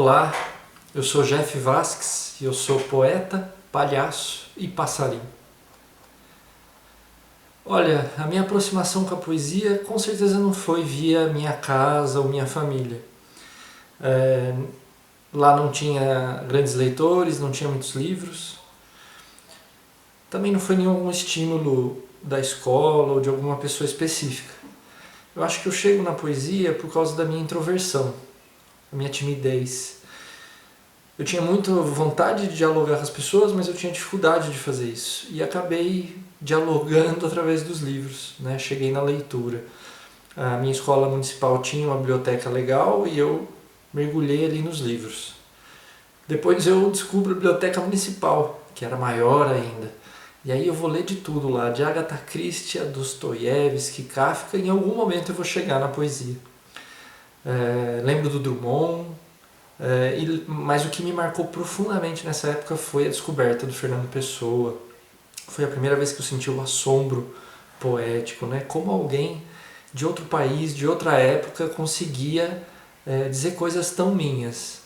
Olá, eu sou Jeff Vasques e eu sou poeta, palhaço e passarinho. Olha, a minha aproximação com a poesia com certeza não foi via minha casa ou minha família. É, Lá não tinha grandes leitores, não tinha muitos livros. Também não foi nenhum estímulo da escola ou de alguma pessoa específica. Eu acho que eu chego na poesia por causa da minha introversão, a minha timidez. Eu tinha muita vontade de dialogar com as pessoas, mas eu tinha dificuldade de fazer isso. E acabei dialogando através dos livros, né? Cheguei na leitura. A minha escola municipal tinha uma biblioteca legal e eu mergulhei ali nos livros. Depois eu descubro a biblioteca municipal, que era maior ainda. E aí eu vou ler de tudo lá, de Agatha Christie a Dostoiévski, Kafka, e em algum momento eu vou chegar na poesia. Lembro do Drummond, mas o que me marcou profundamente nessa época foi a descoberta do Fernando Pessoa. Foi a primeira vez que eu senti o assombro poético, né? Como alguém de outro país, de outra época, conseguia dizer coisas tão minhas.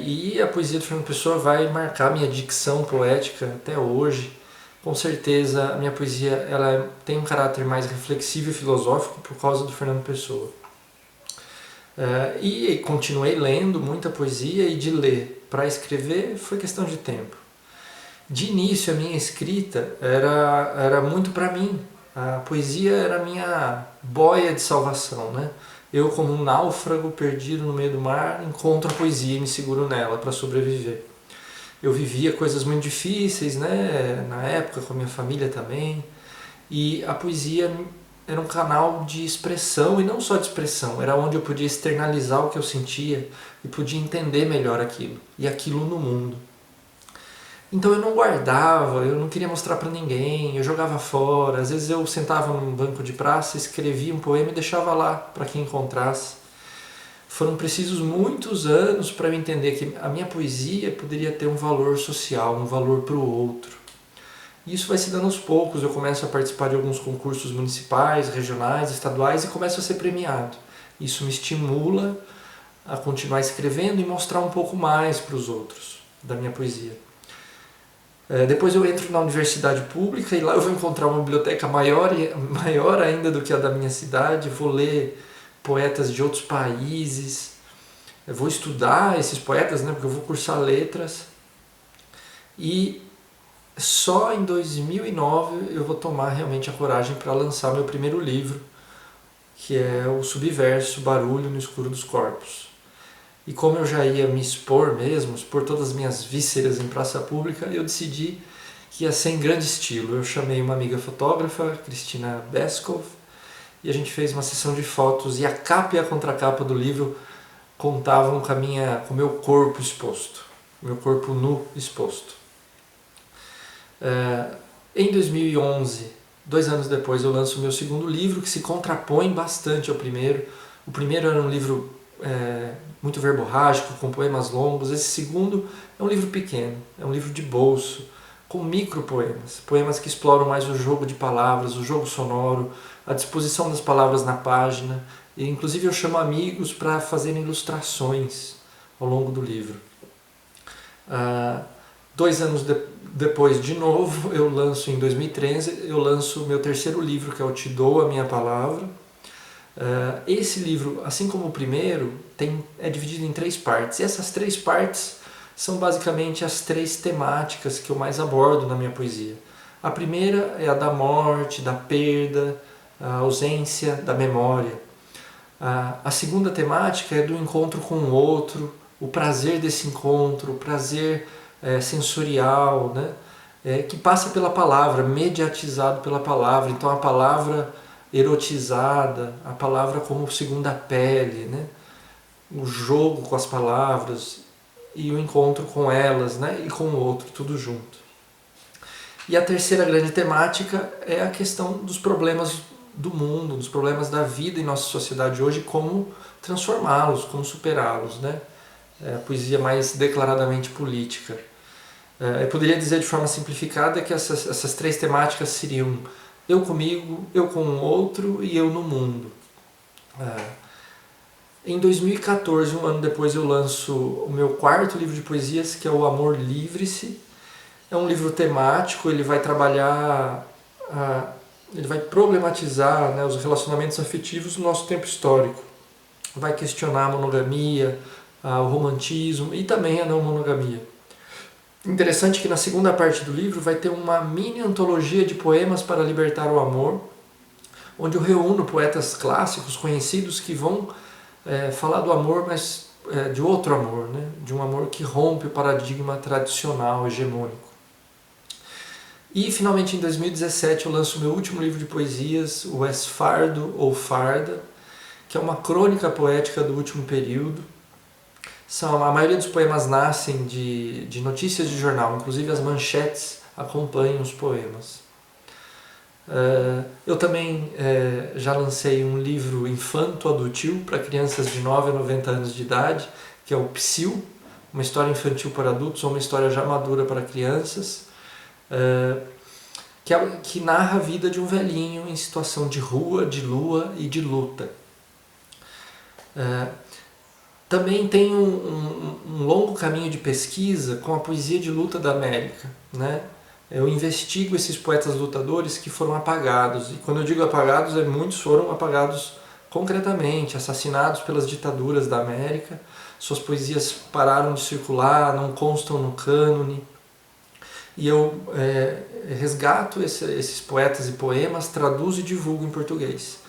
E a poesia do Fernando Pessoa vai marcar minha dicção poética até hoje. Com certeza a minha poesia ela tem um caráter mais reflexivo e filosófico por causa do Fernando Pessoa. E continuei lendo muita poesia, e de ler para escrever foi questão de tempo. De início a minha escrita era muito para mim. A poesia era a minha boia de salvação, né? Eu, como um náufrago perdido no meio do mar, encontro a poesia e me seguro nela para sobreviver. Eu vivia coisas muito difíceis, né? Na época, com a minha família também, e a poesia era um canal de expressão, e não só de expressão, era onde eu podia externalizar o que eu sentia e podia entender melhor aquilo, e aquilo no mundo. Então eu não guardava, eu não queria mostrar para ninguém, eu jogava fora. Às vezes eu sentava num banco de praça, escrevia um poema e deixava lá para quem encontrasse. Foram precisos muitos anos para eu entender que a minha poesia poderia ter um valor social, um valor para o outro. E isso vai se dando aos poucos. Eu começo a participar de alguns concursos municipais, regionais, estaduais e começo a ser premiado. Isso me estimula a continuar escrevendo e mostrar um pouco mais para os outros da minha poesia. Depois eu entro na universidade pública e lá eu vou encontrar uma biblioteca maior ainda do que a da minha cidade. Vou ler poetas de outros países, eu vou estudar esses poetas, né, porque eu vou cursar letras. E só em 2009 eu vou tomar realmente a coragem para lançar meu primeiro livro, que é o Subverso, Barulho no Escuro dos Corpos. E como eu já ia me expor mesmo, expor todas as minhas vísceras em praça pública, eu decidi que ia ser em grande estilo. Eu chamei uma amiga fotógrafa, Cristina Beskov, e a gente fez uma sessão de fotos, e a capa e a contracapa do livro contavam com o meu corpo exposto, meu corpo nu exposto. Em 2011, 2 anos depois, eu lanço o meu segundo livro, que se contrapõe bastante ao primeiro. O primeiro era um livro muito verborrágico, com poemas longos. Esse segundo é um livro pequeno, é um livro de bolso, com micropoemas, poemas que exploram mais o jogo de palavras, o jogo sonoro, a disposição das palavras na página. E, inclusive eu chamo amigos para fazerem ilustrações ao longo do livro. 2 anos depois, de novo, eu lanço em 2013, eu lanço o meu terceiro livro, que é o Te Dou a Minha Palavra. Esse livro, assim como o primeiro, é dividido em 3 partes. E essas 3 partes são basicamente as 3 temáticas que eu mais abordo na minha poesia. A primeira é a da morte, da perda, a ausência, da memória. A segunda temática é do encontro com o outro, o prazer desse encontro, o prazer sensorial, né? Que passa pela palavra, mediatizado pela palavra. Então a palavra erotizada, a palavra como segunda pele, né? O jogo com as palavras e o encontro com elas, né? E com o outro, tudo junto. E a terceira grande temática é a questão dos problemas do mundo, dos problemas da vida em nossa sociedade hoje, como transformá-los, como superá-los, né? A poesia mais declaradamente política. Eu poderia dizer de forma simplificada que essas 3 temáticas seriam eu comigo, eu com o outro e eu no mundo. Em 2014, um ano depois, eu lanço o meu quarto livro de poesias, que é o Amor Livre-se. É um livro temático, ele vai trabalhar, ele vai problematizar, né, os relacionamentos afetivos no nosso tempo histórico. Vai questionar a monogamia, o romantismo e também a não monogamia. Interessante que na segunda parte do livro vai ter uma mini antologia de poemas para libertar o amor, onde eu reúno poetas clássicos conhecidos que vão falar do amor, mas de outro amor, né? De um amor que rompe o paradigma tradicional, hegemônico. E finalmente em 2017 eu lanço o meu último livro de poesias, o Es Fardo ou Farda, que é uma crônica poética do último período. A maioria dos poemas nascem de notícias de jornal, inclusive as manchetes acompanham os poemas. Eu também já lancei um livro infanto-adultil para crianças de 9 a 90 anos de idade, que é o Psil, uma história infantil para adultos ou uma história já madura para crianças, que narra a vida de um velhinho em situação de rua, de lua e de luta. Também tem um longo caminho de pesquisa com a poesia de luta da América, né? Eu investigo esses poetas lutadores que foram apagados, e quando eu digo apagados, muitos foram apagados concretamente, assassinados pelas ditaduras da América, suas poesias pararam de circular, não constam no cânone, e eu resgato esses poetas e poemas, traduzo e divulgo em português.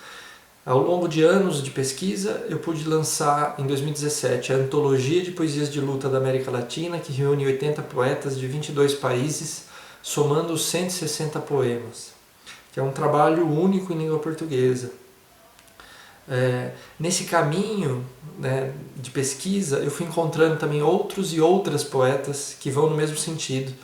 Ao longo de anos de pesquisa, eu pude lançar em 2017 a Antologia de Poesias de Luta da América Latina, que reúne 80 poetas de 22 países, somando 160 poemas, que é um trabalho único em língua portuguesa. Nesse caminho, né, de pesquisa, eu fui encontrando também outros e outras poetas que vão no mesmo sentido.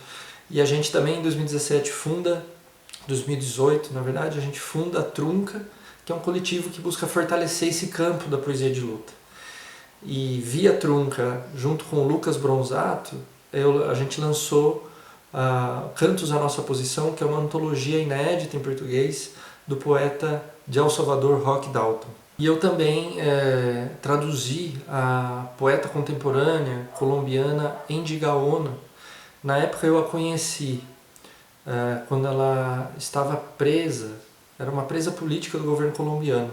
E a gente também em 2018, na verdade, a gente funda a Trunca, que é um coletivo que busca fortalecer esse campo da poesia de luta. E via Trunca, junto com o Lucas Bronzato, a gente lançou Cantos à Nossa Posição, que é uma antologia inédita em português do poeta de El Salvador, Roque Dalton. E eu também traduzi a poeta contemporânea colombiana Andy Gaona. Na época eu a conheci quando ela estava presa, era uma presa política do governo colombiano.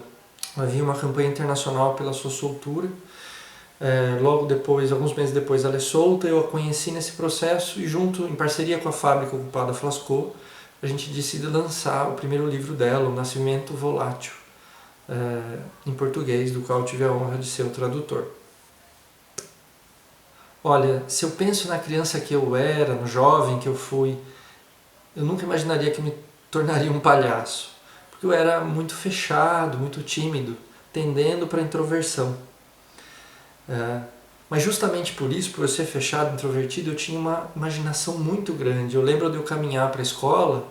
Havia uma campanha internacional pela sua soltura. Logo depois, alguns meses depois, ela é solta. Eu a conheci nesse processo e junto, em parceria com a fábrica ocupada Flascou, a gente decide lançar o primeiro livro dela, O Nascimento Volátil, em português, do qual eu tive a honra de ser o tradutor. Olha, se eu penso na criança que eu era, no jovem que eu fui, eu nunca imaginaria que eu me tornaria um palhaço, porque eu era muito fechado, muito tímido, tendendo para a introversão. Mas justamente por isso, por eu ser fechado, introvertido, eu tinha uma imaginação muito grande. Eu lembro de eu caminhar para a escola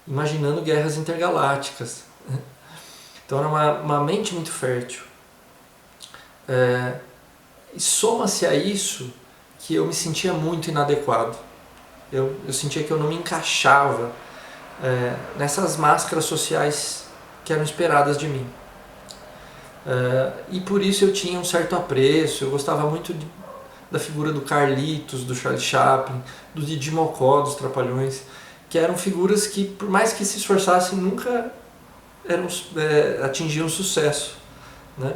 imaginando guerras intergalácticas. Então era uma mente muito fértil. E soma-se a isso que eu me sentia muito inadequado. Eu sentia que eu não me encaixava nessas máscaras sociais que eram esperadas de mim. E por isso eu tinha um certo apreço, eu gostava muito da figura do Carlitos, do Charlie Chaplin, do Didi Mocó, dos Trapalhões, que eram figuras que, por mais que se esforçassem, nunca atingiam sucesso, né?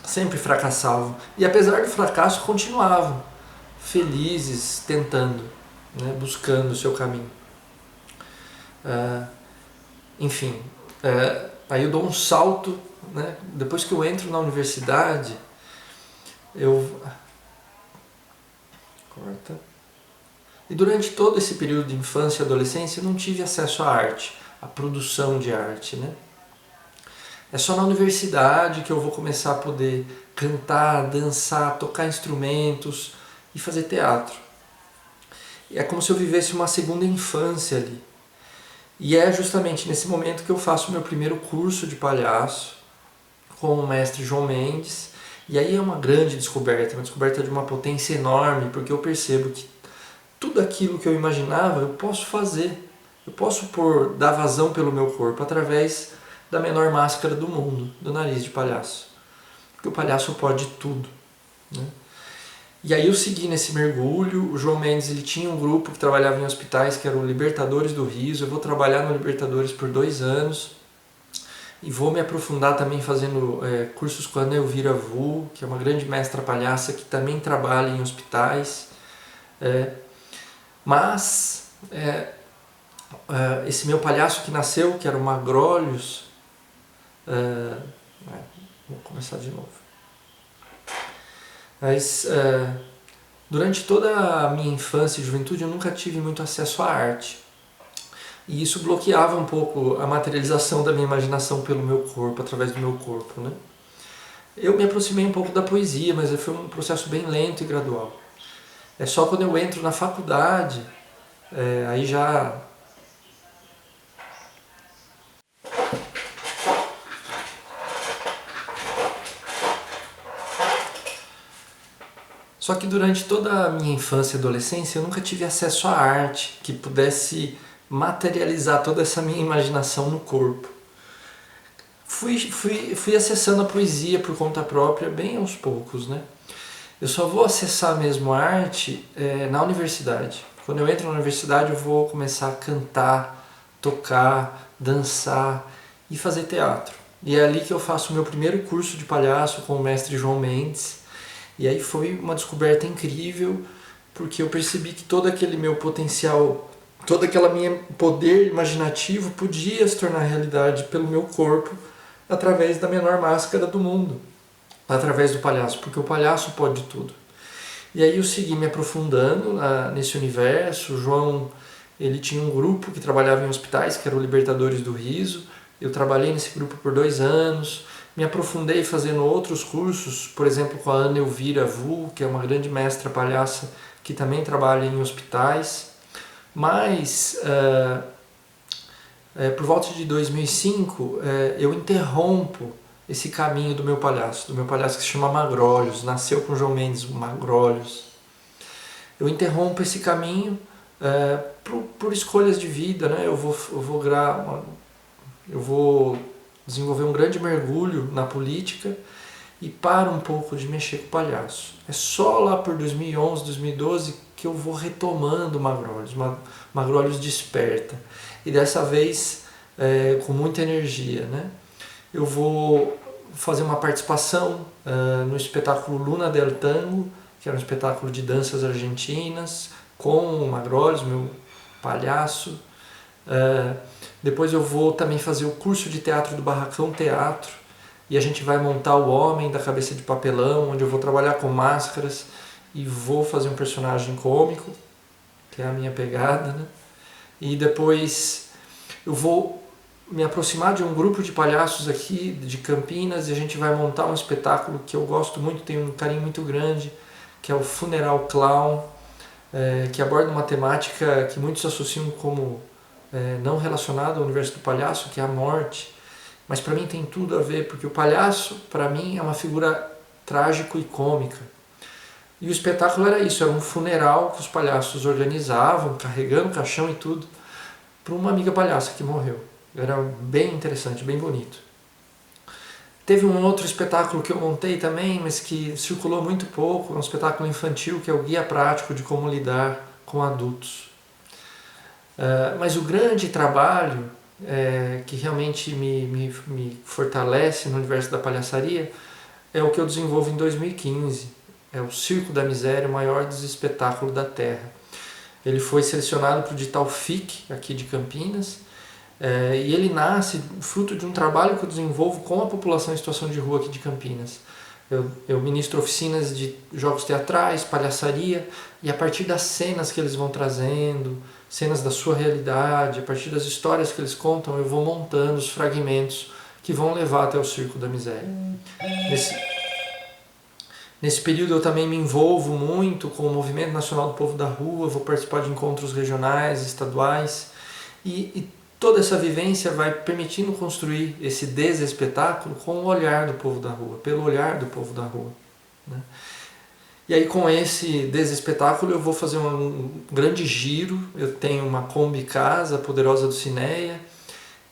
Sempre fracassavam. E apesar do fracasso, continuavam felizes, tentando, né? Buscando o seu caminho. Enfim, aí eu dou um salto, né? Depois que eu entro na universidade, E durante todo esse período de infância e adolescência eu não tive acesso à arte, à produção de arte, né? É só na universidade que eu vou começar a poder cantar, dançar, tocar instrumentos e fazer teatro. E é como se eu vivesse uma segunda infância ali. E é justamente nesse momento que eu faço o meu primeiro curso de palhaço com o mestre João Mendes. E aí é uma grande descoberta, uma descoberta de uma potência enorme, porque eu percebo que tudo aquilo que eu imaginava eu posso fazer. Eu posso dar vazão pelo meu corpo através da menor máscara do mundo, do nariz de palhaço. porque o palhaço pode tudo, né? E aí eu segui nesse mergulho. O João Mendes, ele tinha um grupo que trabalhava em hospitais, que era o Libertadores do Riso. Eu vou trabalhar no Libertadores por 2 anos e vou me aprofundar também fazendo cursos com a Ana Elvira Vu, que é uma grande mestra palhaça que também trabalha em hospitais. Mas esse meu palhaço que nasceu, que era o Magrolhos, vou começar de novo. Mas durante toda a minha infância e juventude eu nunca tive muito acesso à arte. E isso bloqueava um pouco a materialização da minha imaginação pelo meu corpo, através do meu corpo, né? Eu me aproximei um pouco da poesia, mas foi um processo bem lento e gradual. É só quando eu entro na faculdade, aí já... Só que durante toda a minha infância e adolescência eu nunca tive acesso à arte que pudesse materializar toda essa minha imaginação no corpo. Fui acessando a poesia por conta própria bem aos poucos, né? Eu só vou acessar mesmo a arte na universidade. Quando eu entro na universidade eu vou começar a cantar, tocar, dançar e fazer teatro. E é ali que eu faço o meu primeiro curso de palhaço com o mestre João Mendes. E aí foi uma descoberta incrível, porque eu percebi que todo aquele meu potencial, todo aquele meu poder imaginativo podia se tornar realidade pelo meu corpo através da menor máscara do mundo, através do palhaço, porque o palhaço pode tudo. E aí eu segui me aprofundando nesse universo. O João, ele tinha um grupo que trabalhava em hospitais, que era o Libertadores do Riso. Eu trabalhei nesse grupo por 2 anos, me aprofundei fazendo outros cursos, por exemplo com a Ana Elvira Vu, que é uma grande mestra palhaça que também trabalha em hospitais. Mas por volta de 2005 eu interrompo esse caminho do meu palhaço que se chama Magrolhos, nasceu com o João Mendes, o Magrolhos. Eu interrompo esse caminho por escolhas de vida, né? Eu vou desenvolver um grande mergulho na política e paro um pouco de mexer com o palhaço. É só lá por 2011, 2012 que eu vou retomando o Magrolhos. Magrolhos desperta. E dessa vez com muita energia, né? Eu vou fazer uma participação no espetáculo Luna del Tango, que era um espetáculo de danças argentinas, com o Magrolhos, meu palhaço. Depois eu vou também fazer o curso de teatro do Barracão Teatro, e a gente vai montar o Homem da Cabeça de Papelão, onde eu vou trabalhar com máscaras e vou fazer um personagem cômico, que é a minha pegada, né? E depois eu vou me aproximar de um grupo de palhaços aqui de Campinas e a gente vai montar um espetáculo que eu gosto muito, tenho um carinho muito grande, que é o Funeral Clown, que aborda uma temática que muitos associam como não relacionada ao universo do palhaço, que é a morte, mas para mim tem tudo a ver, porque o palhaço, para mim, é uma figura trágico e cômica. E o espetáculo era isso, era um funeral que os palhaços organizavam, carregando o caixão e tudo, para uma amiga palhaça que morreu. Era bem interessante, bem bonito. Teve um outro espetáculo que eu montei também, mas que circulou muito pouco, é um espetáculo infantil que é o Guia Prático de Como Lidar com Adultos. Mas o grande trabalho que realmente me fortalece no universo da palhaçaria é o que eu desenvolvo em 2015. É o Circo da Miséria, o maior espetáculo da Terra. Ele foi selecionado para o Digital FIC, aqui de Campinas, e ele nasce fruto de um trabalho que eu desenvolvo com a população em situação de rua aqui de Campinas. Eu ministro oficinas de jogos teatrais, palhaçaria, e a partir das cenas que eles vão trazendo, cenas da sua realidade, a partir das histórias que eles contam, eu vou montando os fragmentos que vão levar até o Circo da Miséria. Nesse período eu também me envolvo muito com o Movimento Nacional do Povo da Rua, vou participar de encontros regionais, estaduais, e toda essa vivência vai permitindo construir esse desespetáculo com o olhar do povo da rua, pelo olhar do povo da rua, né? E aí com esse desespetáculo eu vou fazer um grande giro. Eu tenho uma Kombi Casa, Poderosa do Cineia,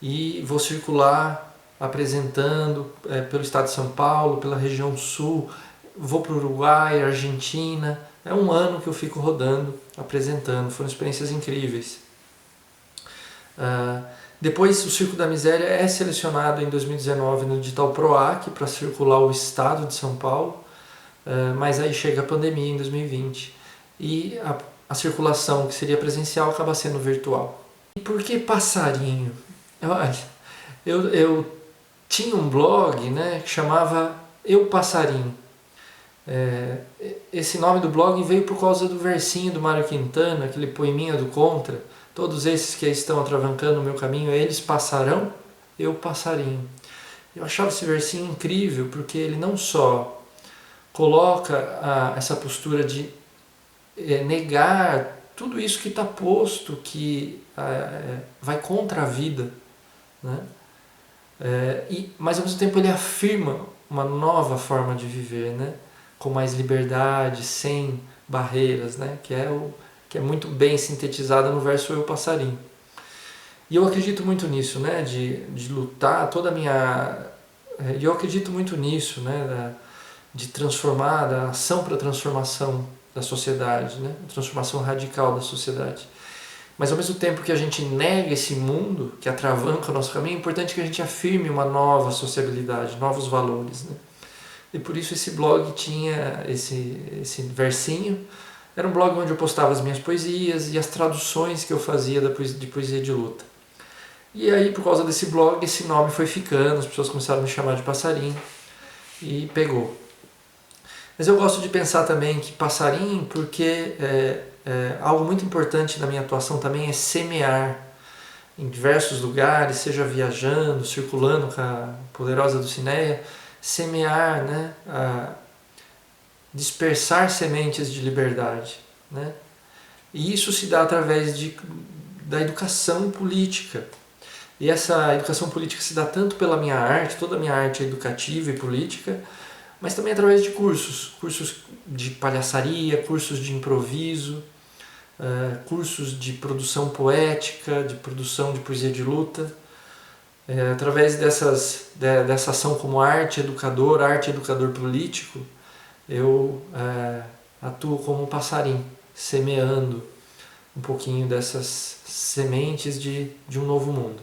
e vou circular apresentando pelo estado de São Paulo, pela região sul, vou para o Uruguai, Argentina. É um ano que eu fico rodando, apresentando, foram experiências incríveis. Depois o Circo da Miséria é selecionado em 2019 no Digital PROAC para circular o estado de São Paulo, mas aí chega a pandemia em 2020 e a circulação que seria presencial acaba sendo virtual. E por que passarinho? Olha, eu tinha um blog, né, que chamava Eu Passarinho. Esse nome do blog veio por causa do versinho do Mário Quintana, aquele poeminha do Contra. Todos esses que estão atravancando o meu caminho, eles passarão, eu passarinho. Eu achava esse versinho incrível porque ele não só coloca essa postura de negar tudo isso que está posto, que vai contra a vida, né? Mas ao mesmo tempo ele afirma uma nova forma de viver, né? Com mais liberdade, sem barreiras, né? Que é muito bem sintetizada no verso Eu Passarinho. E eu acredito muito nisso, né? De lutar toda a minha... E eu acredito muito nisso, né? De transformar, da ação para a transformação da sociedade, né? A transformação radical da sociedade. Mas ao mesmo tempo que a gente nega esse mundo, que atravanca o nosso caminho, é importante que a gente afirme uma nova sociabilidade, novos valores, né? E por isso esse blog tinha esse versinho. Era um blog onde eu postava as minhas poesias e as traduções que eu fazia de poesia de luta. E aí, por causa desse blog, esse nome foi ficando, as pessoas começaram a me chamar de passarinho e pegou. Mas eu gosto de pensar também que passarinho, porque algo muito importante na minha atuação também é semear em diversos lugares, seja viajando, circulando com a poderosa Dulcinea, semear, né, dispersar sementes de liberdade, né? E isso se dá através da educação política. E essa educação política se dá tanto pela minha arte, toda a minha arte é educativa e política, mas também através de cursos de palhaçaria, cursos de improviso, cursos de produção poética, de produção de poesia de luta. Através dessa ação como arte educador político, eu atuo como um passarinho, semeando um pouquinho dessas sementes de um novo mundo.